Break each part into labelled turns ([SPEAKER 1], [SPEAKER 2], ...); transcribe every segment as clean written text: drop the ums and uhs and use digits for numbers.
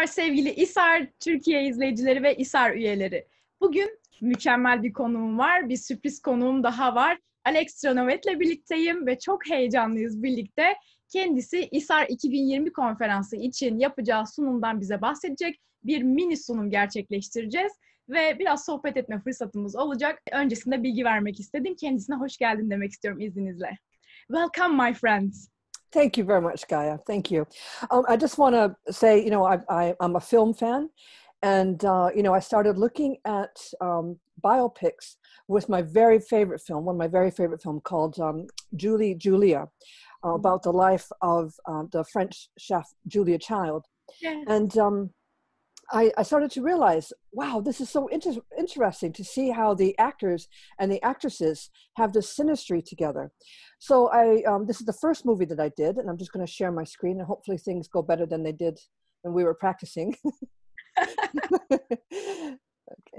[SPEAKER 1] Merhabalar sevgili ISAR Türkiye izleyicileri ve ISAR üyeleri. Bugün mükemmel bir konuğum var, bir sürpriz konuğum daha var. Alex Trenoweth'le birlikteyim ve çok heyecanlıyız birlikte. Kendisi ISAR 2020 konferansı için yapacağı sunumdan bize bahsedecek. Bir mini sunum gerçekleştireceğiz ve biraz sohbet etme fırsatımız olacak. Öncesinde bilgi vermek istedim. Kendisine hoş geldin demek istiyorum izninizle. Welcome my friends.
[SPEAKER 2] Thank you very much, Gaia. Thank you. I just want to say, I'm a film fan, and I started looking at biopics with my very favorite film, one of my very favorite film called Julia, about the life of the French chef Julia Child.
[SPEAKER 1] Yes.
[SPEAKER 2] And I started to realize, wow, this is so interesting to see how the actors and the actresses have this synastry together. So this is the first movie that I did, and I'm just going to share my screen, and hopefully things go better than they did when we were practicing. Okay.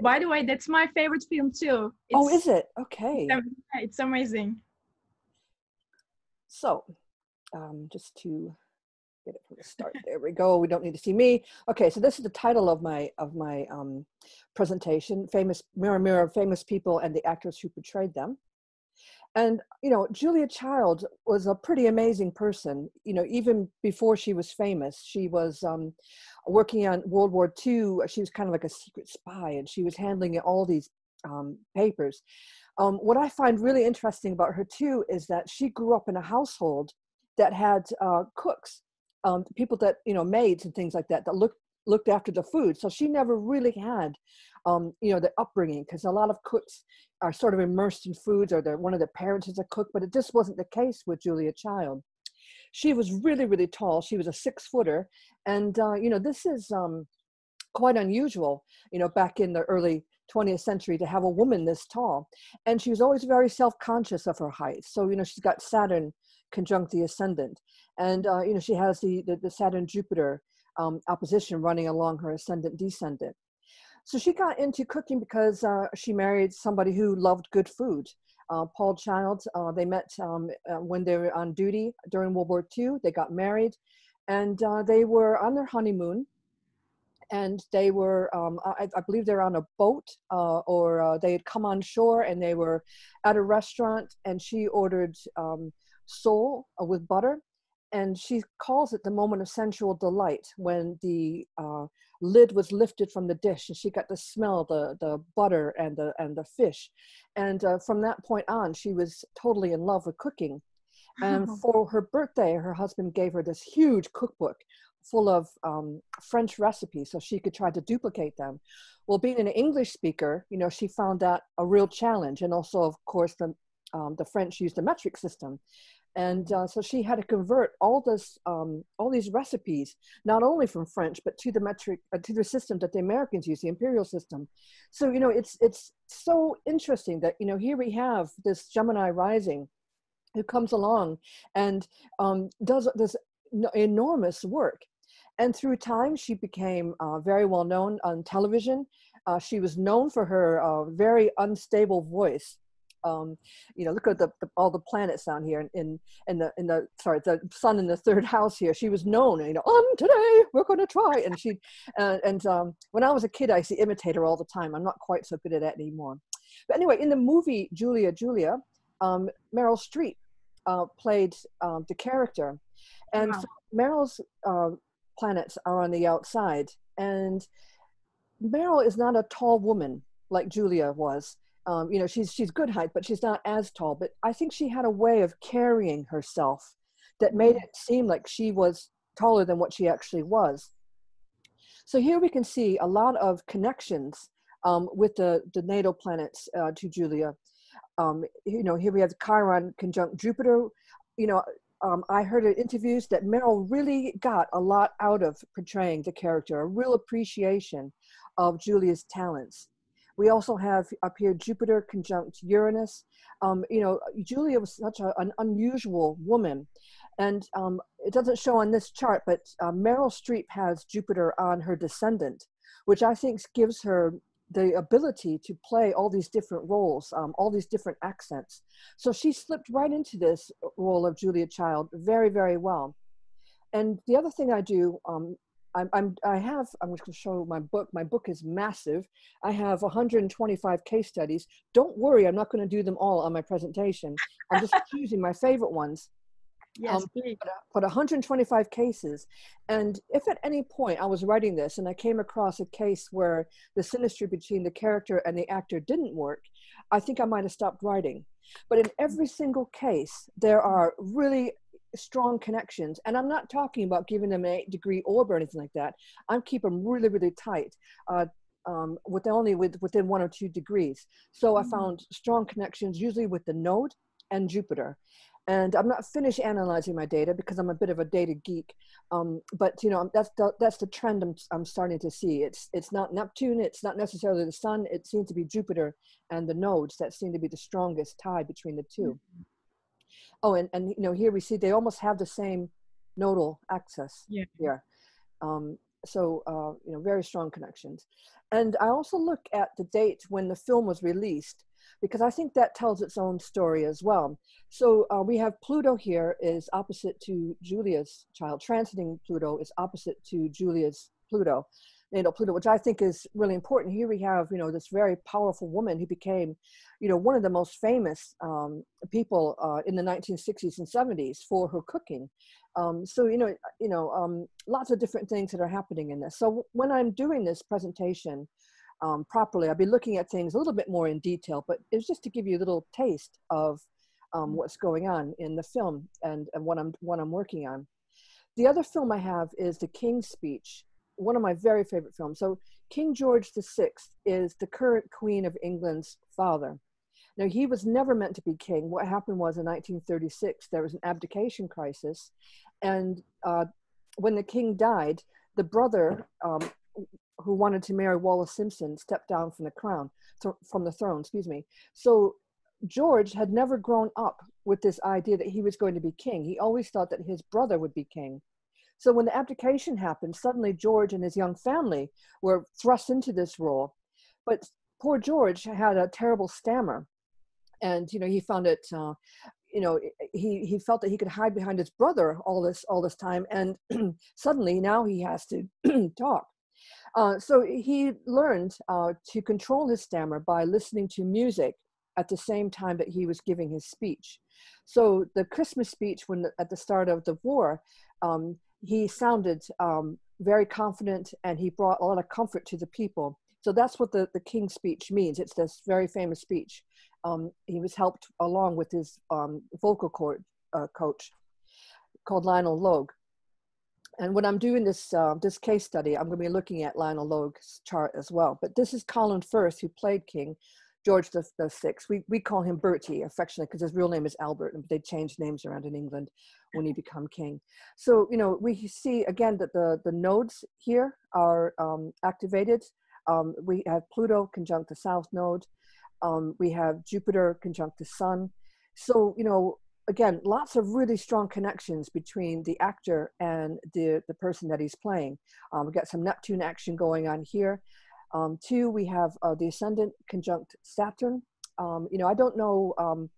[SPEAKER 1] By the way, that's my favorite film too.
[SPEAKER 2] Oh, is it? Okay.
[SPEAKER 1] It's amazing.
[SPEAKER 2] So, just to get it from the start. There we go. We don't need to see me. Okay, so this is the title of my presentation: "Famous Mirror, Mirror, Famous People and the Actors Who Portrayed Them." And Julia Child was a pretty amazing person. Even before she was famous, she was working on World War II. She was kind of like a secret spy, and she was handling all these papers. What I find really interesting about her too is that she grew up in a household that had cooks. People that, maids and things like that, that looked after the food. So she never really had, the upbringing, because a lot of cooks are sort of immersed in foods, or one of their parents is a cook, but it just wasn't the case with Julia Child. She was really, really tall. She was a 6-footer. And, this is quite unusual, back in the early 20th century to have a woman this tall. And she was always very self-conscious of her height. So, she's got Saturn conjunct the ascendant. And, she has the Saturn-Jupiter opposition running along her ascendant-descendant. So she got into cooking because she married somebody who loved good food. Paul Child, they met when they were on duty during World War II. They got married, and they were on their honeymoon. And they were, I believe they were on a boat, or they had come on shore, and they were at a restaurant, and she ordered sole with butter. And she calls it the moment of sensual delight, when the lid was lifted from the dish, and she got to smell the butter and the fish. And from that point on, she was totally in love with cooking. And for her birthday, her husband gave her this huge cookbook full of French recipes so she could try to duplicate them. Well, being an English speaker, she found that a real challenge. And also, of course, the French used a metric system. And so she had to convert all these recipes, not only from French, but to the system that the Americans use, the imperial system. So, it's so interesting that, here we have this Gemini rising who comes along and does this enormous work. And through time, she became very well known on television. She was known for her very unstable voice. Look at all the planets down here in the sun in the third house here. She was known, today we're going to try. And when I was a kid, I used to imitate her all the time. I'm not quite so good at that anymore. But anyway, in the movie Julia, Meryl Streep played the character. And
[SPEAKER 1] Wow.
[SPEAKER 2] so Meryl's planets are on the outside. And Meryl is not a tall woman like Julia was. She's good height, but she's not as tall. But I think she had a way of carrying herself that made it seem like she was taller than what she actually was. So here we can see a lot of connections with the natal planets to Julia. Here we have Chiron conjunct Jupiter. I heard in interviews that Meryl really got a lot out of portraying the character, a real appreciation of Julia's talents. We also have up here Jupiter conjunct Uranus. Julia was such an unusual woman. And it doesn't show on this chart, but Meryl Streep has Jupiter on her descendant, which I think gives her the ability to play all these different roles, all these different accents. So she slipped right into this role of Julia Child very, very well. And the other thing I do, I'm just going to show my book. My book is massive. I have 125 case studies. Don't worry, I'm not going to do them all on my presentation. I'm just choosing my favorite ones.
[SPEAKER 1] Yes, please.
[SPEAKER 2] But 125 cases. And if at any point I was writing this and I came across a case where the synastry between the character and the actor didn't work, I think I might have stopped writing. But in every single case, there are really strong connections. And I'm not talking about giving them an 8-degree orb or anything like that. I'm keeping them really, really tight. Within 1 or 2 degrees. So I found strong connections, usually with the node and Jupiter. And I'm not finished analyzing my data because I'm a bit of a data geek. But you know, that's the trend I'm starting to see. It's not Neptune, it's not necessarily the sun. It seems to be Jupiter and the nodes that seem to be the strongest tie between the two. Oh, and you know, here we see they almost have the same nodal axis here. You know, very strong connections. And I also look at the date when the film was released, because I think that tells its own story as well. So we have Pluto here is opposite to Julia's child. Transiting Pluto is opposite to Julia's Pluto, Pluto, which I think is really important. Here we have, you know, this very powerful woman who became, you know, one of the most famous people in the 1960s and 70s for her cooking. So, lots of different things that are happening in this. So when I'm doing this presentation properly, I'll be looking at things a little bit more in detail, but it's just to give you a little taste of what's going on in the film and what I'm working on. The other film I have is The King's Speech, one of my very favorite films. So King George VI is the current Queen of England's father. Now, he was never meant to be king. What happened was in 1936, there was an abdication crisis. And when the king died, the brother who wanted to marry Wallis Simpson stepped down from the throne, excuse me. So George had never grown up with this idea that he was going to be king. He always thought that his brother would be king. So when the abdication happened, suddenly George and his young family were thrust into this role. But poor George had a terrible stammer. And, you know, he found it, he felt that he could hide behind his brother all this time. And suddenly now he has to talk. So he learned to control his stammer by listening to music at the same time that he was giving his speech. So the Christmas speech, at the start of the war, he sounded very confident, and he brought a lot of comfort to the people. So that's what the King's Speech means. It's this very famous speech. He was helped along with his vocal coach called Lionel Logue. And when I'm doing this case study, I'm going to be looking at Lionel Logue's chart as well. But this is Colin Firth, who played King George VI. We call him Bertie affectionately because his real name is Albert, and they changed names around in England when he became king. So, you know, we see again that the nodes here are activated. We have Pluto conjunct the south node. We have Jupiter conjunct the sun. So, you know, again, lots of really strong connections between the actor and the person that he's playing. We've got some Neptune action going on here. Two, we have the ascendant conjunct Saturn. You know, I don't know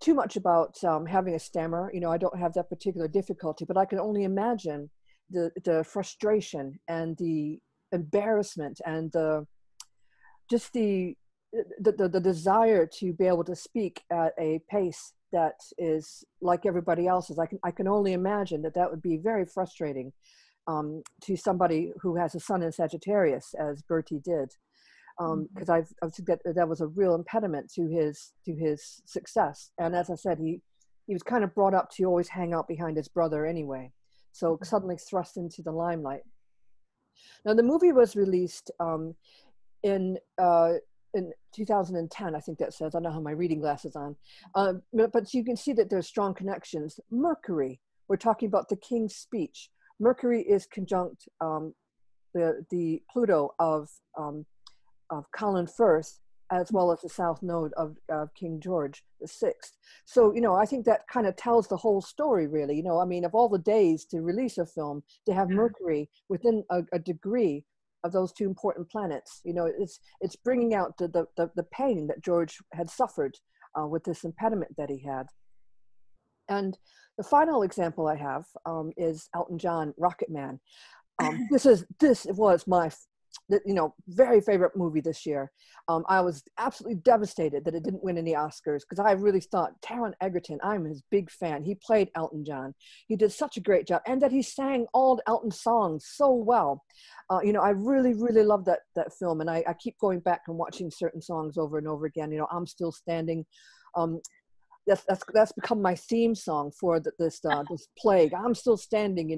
[SPEAKER 2] too much about having a stammer. You know, I don't have that particular difficulty, but I can only imagine the frustration and the embarrassment and the desire to be able to speak at a pace that is like everybody else's. I can only imagine that would be very frustrating to somebody who has a sun in Sagittarius, as Bertie did, because I think that was a real impediment to his success. And as I said, he was kind of brought up to always hang out behind his brother anyway, so suddenly thrust into the limelight. Now the movie was released in 2010, I think that says. I don't have my reading glasses on, but you can see that there's strong connections. Mercury, we're talking about the King's Speech. Mercury is conjunct the Pluto of Colin Firth, as well as the south node of King George VI. So, you know, I think that kind of tells the whole story, really. You know, I mean, of all the days to release a film, to have Mercury within a degree of those two important planets, you know, it's bringing out the pain that George had suffered with this impediment that he had. And the final example I have is Elton John, Rocketman. This was my very favorite movie this year. I was absolutely devastated that it didn't win any Oscars, because I really thought Taron Egerton, I'm his big fan. He played Elton John. He did such a great job, and that he sang all Elton songs so well. I really, really love that film, and I keep going back and watching certain songs over and over again. I'm Still Standing. That's become my theme song for this plague. I'm still standing,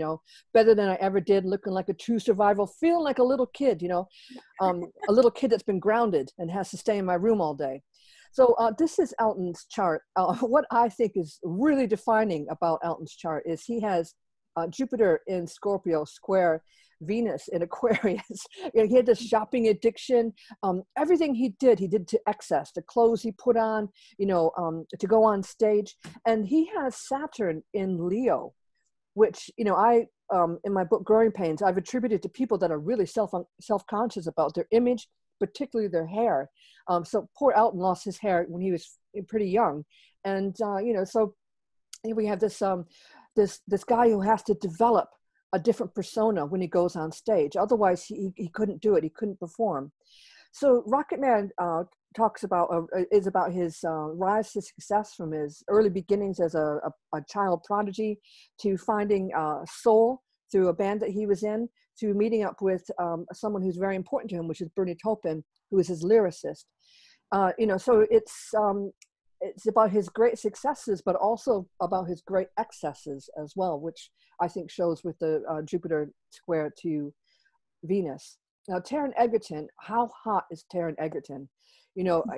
[SPEAKER 2] better than I ever did, looking like a true survival, feeling like a little kid, a little kid that's been grounded and has to stay in my room all day. So this is Elton's chart. What I think is really defining about Elton's chart is he has Jupiter in Scorpio square Venus in Aquarius. He had this shopping addiction. Everything he did to excess. The clothes he put on, to go on stage. And he has Saturn in Leo, which, I, in my book, Growing Pains, I've attributed to people that are really self-conscious about their image, particularly their hair. So poor Elton lost his hair when he was pretty young. And, so we have this guy who has to develop a different persona when he goes on stage. Otherwise, he couldn't do it. He couldn't perform. So Rocketman is about his rise to success from his early beginnings as a child prodigy, to finding soul through a band that he was in, to meeting up with someone who's very important to him, which is Bernie Taupin, who is his lyricist. So it's about his great successes, but also about his great excesses as well, which I think shows with the Jupiter square to Venus. Now, Taron Egerton, how hot is Taron Egerton?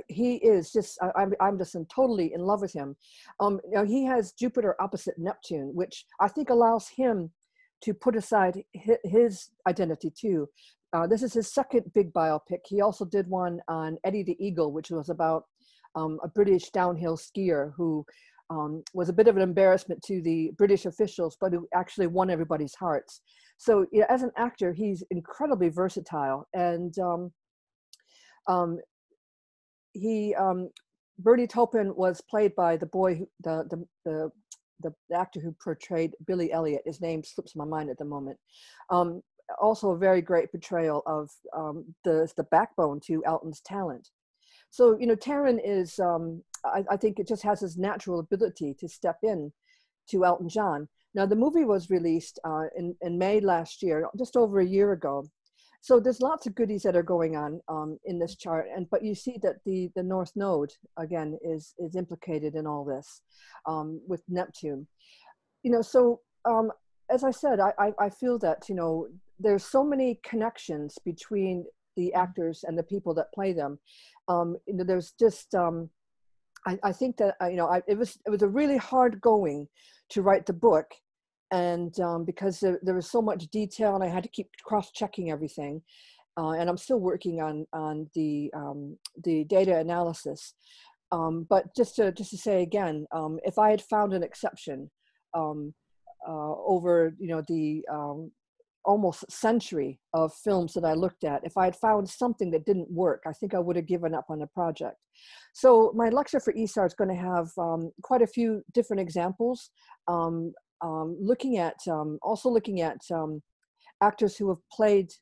[SPEAKER 2] He is just, I'm just totally in love with him. He has Jupiter opposite Neptune, which I think allows him to put aside his identity too. This is his second big biopic. He also did one on Eddie the Eagle, which was about a British downhill skier who was a bit of an embarrassment to the British officials, but who actually won everybody's hearts. So as an actor, he's incredibly versatile. And Bernie Taupin was played by the boy, the actor who portrayed Billy Elliot. His name slips my mind at the moment. Also a very great portrayal of the backbone to Elton's talent. So, Taron is, I think it just has his natural ability to step in to Elton John. Now, the movie was released in May last year, just over a year ago. So there's lots of goodies that are going on in this chart. But you see that the North Node, again, is implicated in all this with Neptune. So as I said, I feel that, there's so many connections between the actors and the people that play them. There's just, I think that, it was a really hard going to write the book. And because there was so much detail and I had to keep cross-checking everything. And I'm still working on the data analysis. But just to say again, if I had found an exception over, the almost century of films that I looked at, if I had found something that didn't work, I think I would have given up on the project. So my lecture for ISAR is going to have quite a few different examples, looking at actors who have played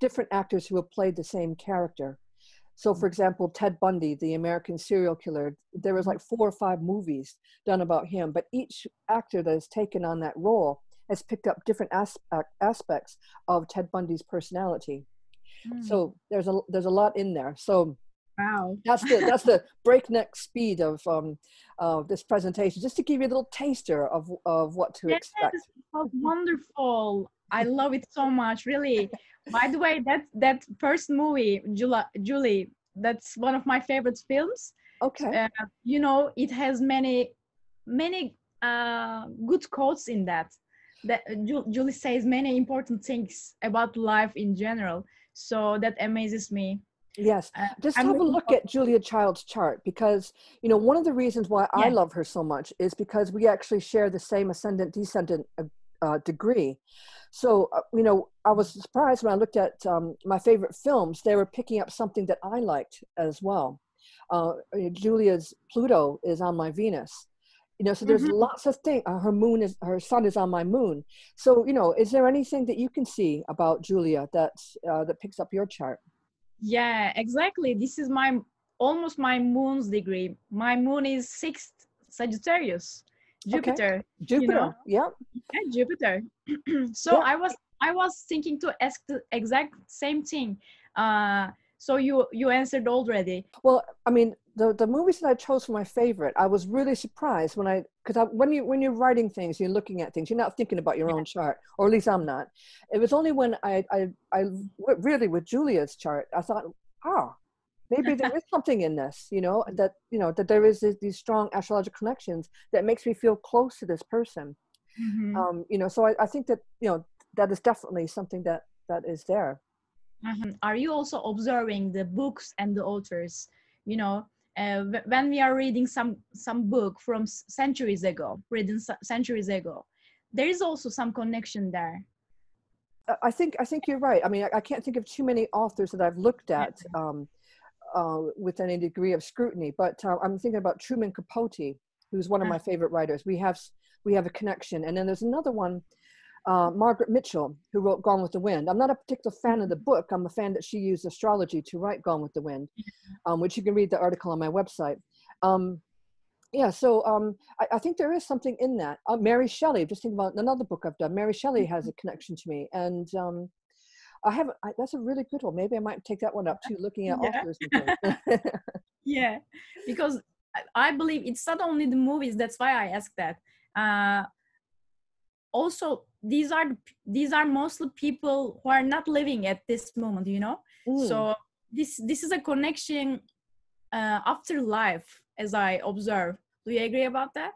[SPEAKER 2] different actors who have played the same character. So for example, Ted Bundy, the American serial killer, there was like 4 or 5 movies done about him, but each actor that has taken on that role has picked up different aspects of Ted Bundy's personality. So there's a lot in there. So
[SPEAKER 1] wow,
[SPEAKER 2] that's the breakneck speed of this presentation, just to give you a little taster of what to expect.
[SPEAKER 1] Oh, wonderful! I love it so much, really. By the way, that first movie, Julie, that's one of my favorite films.
[SPEAKER 2] Okay.
[SPEAKER 1] It has many good quotes in that. That Julie says many important things about life in general. So that amazes me.
[SPEAKER 2] Yes, just have a look at Julia Child's chart, because one of the reasons why I love her so much is because we actually share the same ascendant descendant degree. So I was surprised when I looked at my favorite films. They were picking up something that I liked as well. Julia's Pluto is on my Venus, You know, so there's lots of things. Her sun is on my moon. So, you know, is there anything that you can see about Julia that picks up your chart?
[SPEAKER 1] Yeah, exactly. This is almost my moon's degree. My moon is 6th Sagittarius, Jupiter.
[SPEAKER 2] Okay. Jupiter. Yeah.
[SPEAKER 1] Yeah, Jupiter. So
[SPEAKER 2] Yeah.
[SPEAKER 1] I was thinking to ask the exact same thing. So you answered already.
[SPEAKER 2] Well, I mean, the movies that I chose for my favorite, I was really surprised when you're writing things, you're looking at things, you're not thinking about your own chart, or at least I'm not. It was only when I really with Julia's chart, I thought, oh, maybe there is something in this, that there is these strong astrological connections that makes me feel close to this person. So I think that, that is definitely something that is there.
[SPEAKER 1] Are you also observing the books and the authors? When we are reading some book from centuries ago, there is also some connection there.
[SPEAKER 2] I think you're right. I mean, I can't think of too many authors that I've looked at with any degree of scrutiny, but I'm thinking about Truman Capote, who's one of my favorite writers. We have a connection. And then there's another one, Margaret Mitchell, who wrote Gone with the Wind. I'm not a particular fan of the book. I'm a fan that she used astrology to write Gone with the Wind, which you can read the article on my website. I think there is something in that. Mary Shelley, just think about another book I've done. Mary Shelley has a connection to me. And that's a really good one. Maybe I might take that one up too, looking at authors and things.
[SPEAKER 1] Yeah, because I believe it's not only the movies. That's why I asked that. Also, these are mostly people who are not living at this moment, So this is a connection after life, as I observe. Do you agree about that?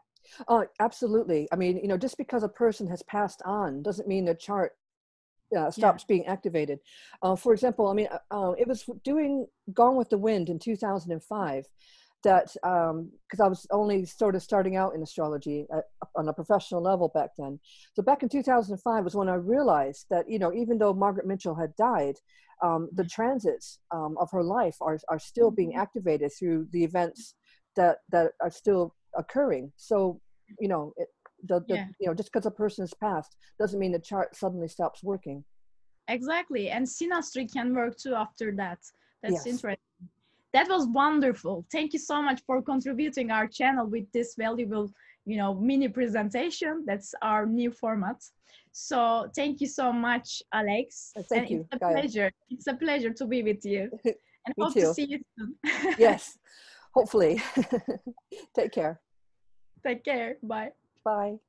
[SPEAKER 2] Oh, absolutely. I mean, just because a person has passed on doesn't mean the chart stops being activated. For example, I mean, it was doing Gone with the Wind in 2005 that, because I was only sort of starting out in astrology on a professional level back then. So back in 2005 was when I realized that, even though Margaret Mitchell had died, the transits of her life are still being activated through the events that are still occurring. So, just because a person has passed doesn't mean the chart suddenly stops working.
[SPEAKER 1] Exactly. And synastry can work too after that. That's interesting. That was wonderful. Thank you so much for contributing our channel with this valuable, mini presentation. That's our new format. So thank you so much, Alex.
[SPEAKER 2] Thank you.
[SPEAKER 1] It's a pleasure. It's a pleasure to be with you. And
[SPEAKER 2] Me
[SPEAKER 1] hope
[SPEAKER 2] too.
[SPEAKER 1] to see you soon.
[SPEAKER 2] Yes, hopefully. Take care.
[SPEAKER 1] Take care. Bye.
[SPEAKER 2] Bye.